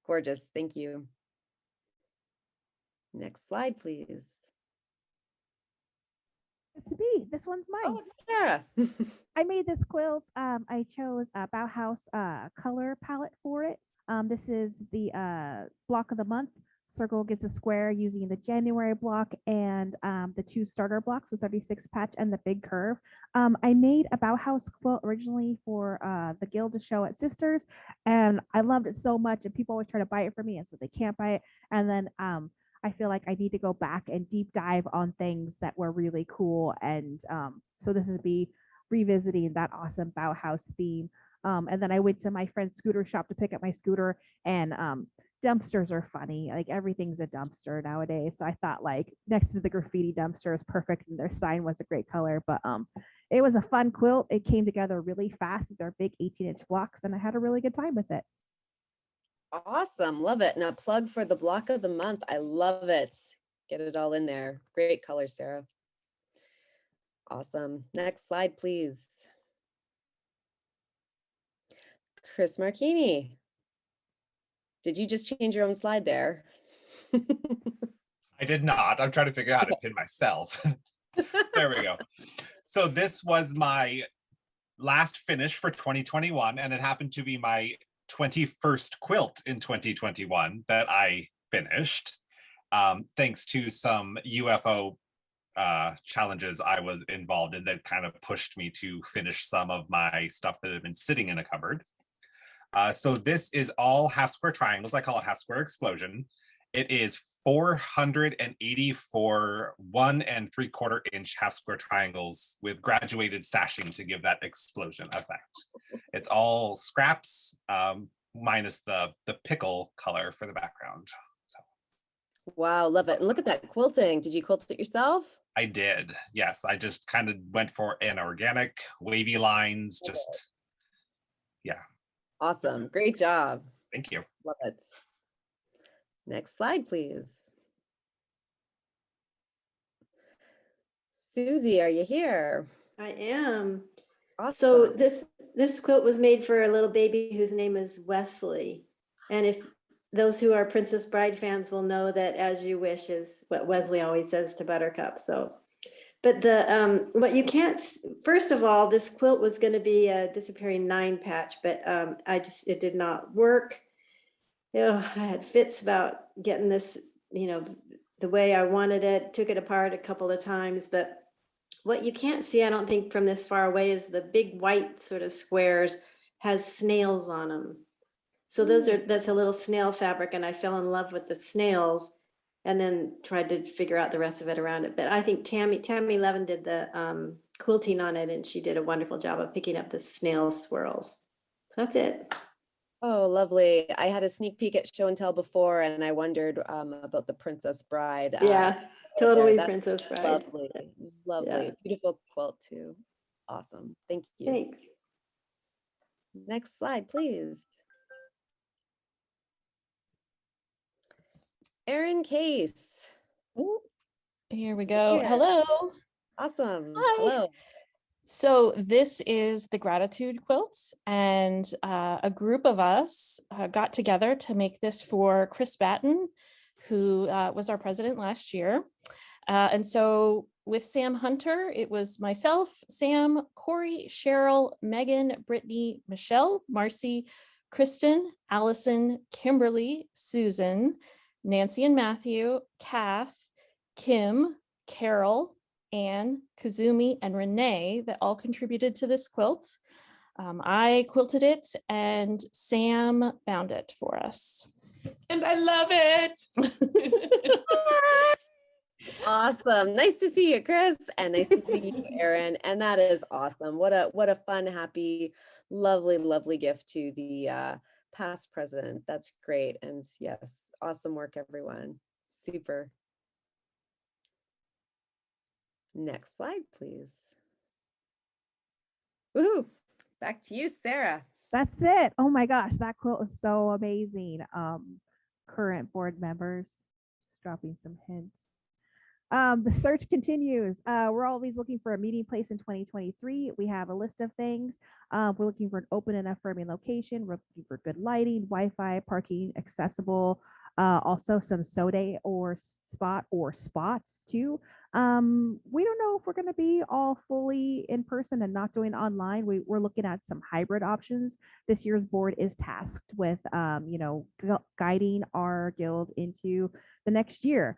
Speaker 8: Gorgeous. Thank you. Next slide, please.
Speaker 1: It's me. This one's mine.
Speaker 8: Oh, it's Sarah.
Speaker 1: I made this quilt. I chose a Bauhaus color palette for it. This is the block of the month. Circle gets a square using the January block and the 2 starter blocks, the 36 patch and the big curve. I made a Bauhaus quilt originally for the Guild to show at Sisters, and I loved it so much. And people always try to buy it for me, and so they can't buy it. And then I feel like I need to go back and deep dive on things that were really cool. And so this is me revisiting that awesome Bauhaus theme. And then I went to my friend's scooter shop to pick up my scooter, and dumpsters are funny. Like everything's a dumpster nowadays. So I thought like next to the graffiti dumpster is perfect, and their sign was a great color. But it was a fun quilt. It came together really fast. These are big 18-inch blocks, and I had a really good time with it.
Speaker 8: Awesome. Love it. Now plug for the block of the month. I love it. Get it all in there. Great color, Sarah. Awesome. Next slide, please. Chris Marchini. Did you just change your own slide there?
Speaker 16: I did not. I'm trying to figure out how to pin myself. There we go. So this was my last finish for 2021, and it happened to be my 21st quilt in 2021 that I finished, thanks to some UFO challenges I was involved in that kind of pushed me to finish some of my stuff that had been sitting in a cupboard. So this is all half square triangles. I call it half square explosion. It is 484 1 3/4 inch half square triangles with graduated sashing to give that explosion effect. It's all scraps, minus the pickle color for the background. So.
Speaker 8: Wow, love it. And look at that quilting. Did you quilt it yourself?
Speaker 16: I did. Yes, I just kind of went for an organic wavy lines, just, yeah.
Speaker 8: Awesome. Great job.
Speaker 16: Thank you.
Speaker 8: Love it. Next slide, please. Susie, are you here?
Speaker 17: I am.
Speaker 8: Awesome.
Speaker 17: So this quilt was made for a little baby whose name is Wesley. And if those who are Princess Bride fans will know that as you wish is what Wesley always says to Buttercup. So, but the what you can't, first of all, this quilt was going to be a disappearing 9 patch, but it did not work. You know, I had fits about getting this, you know, the way I wanted it, took it apart a couple of times, but what you can't see, I don't think from this far away, is the big white sort of squares has snails on them. So that's a little snail fabric, and I fell in love with the snails and then tried to figure out the rest of it around it. But I think Tammy Levin did the quilting on it, and she did a wonderful job of picking up the snail swirls. So that's it.
Speaker 8: Oh, lovely. I had a sneak peek at show and tell before, and I wondered about the Princess Bride.
Speaker 17: Yeah, totally
Speaker 8: That's
Speaker 17: Princess Bride.
Speaker 8: Lovely, lovely.
Speaker 17: Yeah.
Speaker 8: Beautiful quilt too. Awesome. Thank you.
Speaker 17: Thanks.
Speaker 8: Next slide, please. Erin Case.
Speaker 18: Ooh, here we go.
Speaker 8: Yeah.
Speaker 18: Hello.
Speaker 8: Awesome.
Speaker 18: Hi.
Speaker 8: Hello.
Speaker 18: So this is the Gratitude Quilt, and a group of us got together to make this for Chris Batten, who was our president last year. And so with Sam Hunter, it was myself, Sam, Corey, Cheryl, Megan, Brittany, Michelle, Marcy, Kristen, Allison, Kimberly, Susan, Nancy and Matthew, Kath, Kim, Carol, Anne, Kazumi, and Renee that all contributed to this quilt. I quilted it and Sam bound it for us.
Speaker 13: And I love it.
Speaker 8: Awesome. Nice to see you, Chris, and nice to see you, Erin. And that is awesome. What a fun, happy, lovely gift to the past president. That's great. And yes, awesome work, everyone. Super. Next slide, please. Woohoo! Back to you, Sarah.
Speaker 1: That's it. Oh my gosh, that quilt is so amazing. Current board members, just dropping some hints. The search continues. We're always looking for a meeting place in 2023. We have a list of things. We're looking for an open and affirming location. We're looking for good lighting, Wi-Fi, parking, accessible. Also some soda or spot or spots too. We don't know if we're going to be all fully in person and not doing online. We're looking at some hybrid options. This year's board is tasked with, guiding our guild into the next year.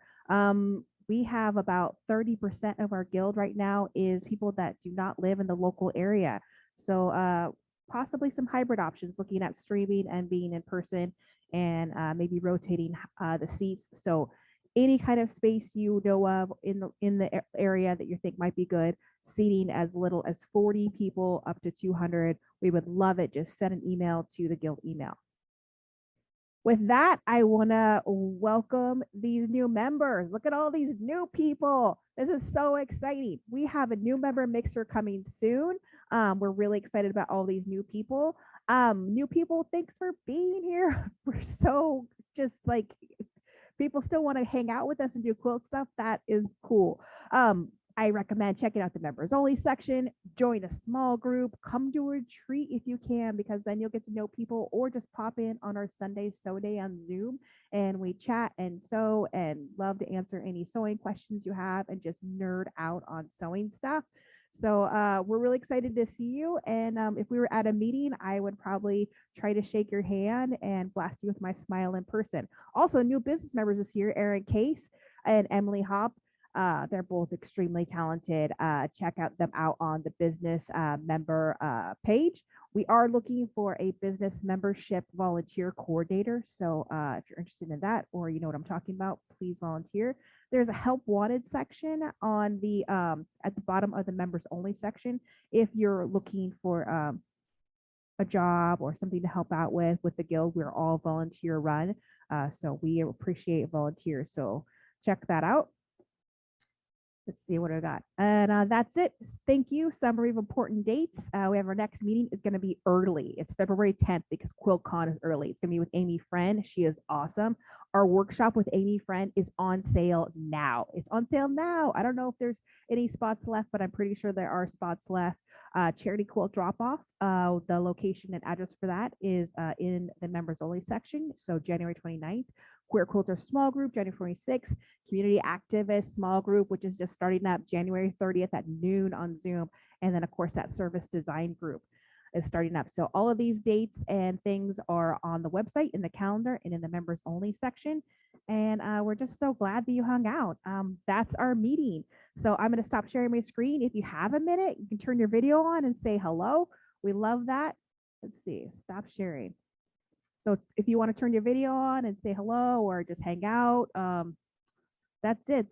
Speaker 1: We have about 30% of our guild right now is people that do not live in the local area. So possibly some hybrid options, looking at streaming and being in person, and maybe rotating the seats. So any kind of space you know of in the area that you think might be good, seating as little as 40 people up to 200. We would love it. Just send an email to the guild email. With that, I want to welcome these new members. Look at all these new people. This is so exciting. We have a new member mixer coming soon. We're really excited about all these new people. New people, thanks for being here. We're so just like, people still want to hang out with us and do quilt stuff. That is cool. I recommend checking out the members only section, join a small group, come to a retreat if you can, because then you'll get to know people, or just pop in on our Sunday sew day on Zoom and we chat and sew, and love to answer any sewing questions you have and just nerd out on sewing stuff. So we're really excited to see you. And if we were at a meeting, I would probably try to shake your hand and blast you with my smile in person. Also, new business members this year, Erin Case and Emily Hop. They're both extremely talented. Check them out on the business member page. We are looking for a business membership volunteer coordinator. So if you're interested in that, or you know what I'm talking about, please volunteer. There's a help wanted section on the at the bottom of the members only section. If you're looking for a job or something to help out with the guild, we're all volunteer run. So we appreciate volunteers. So check that out. Let's see what I got. And that's it. Thank you. Summary of important dates. We have our next meeting is going to be early. It's February 10th because QuiltCon is early. It's going to be with Amy Friend. She is awesome. Our workshop with Amy Friend is on sale now. It's on sale now. I don't know if there's any spots left, but I'm pretty sure there are spots left. Charity quilt drop off. The location and address for that is in the members only section. So January 29th. Queer Quilter small group, January 26th, community activist small group, which is just starting up January 30th at noon on Zoom. And then of course that service design group is starting up. So all of these dates and things are on the website, in the calendar, and in the members only section. And we're just so glad that you hung out. That's our meeting. So I'm going to stop sharing my screen. If you have a minute, you can turn your video on and say hello. We love that. Let's see, stop sharing. So if you want to turn your video on and say hello or just hang out, that's it.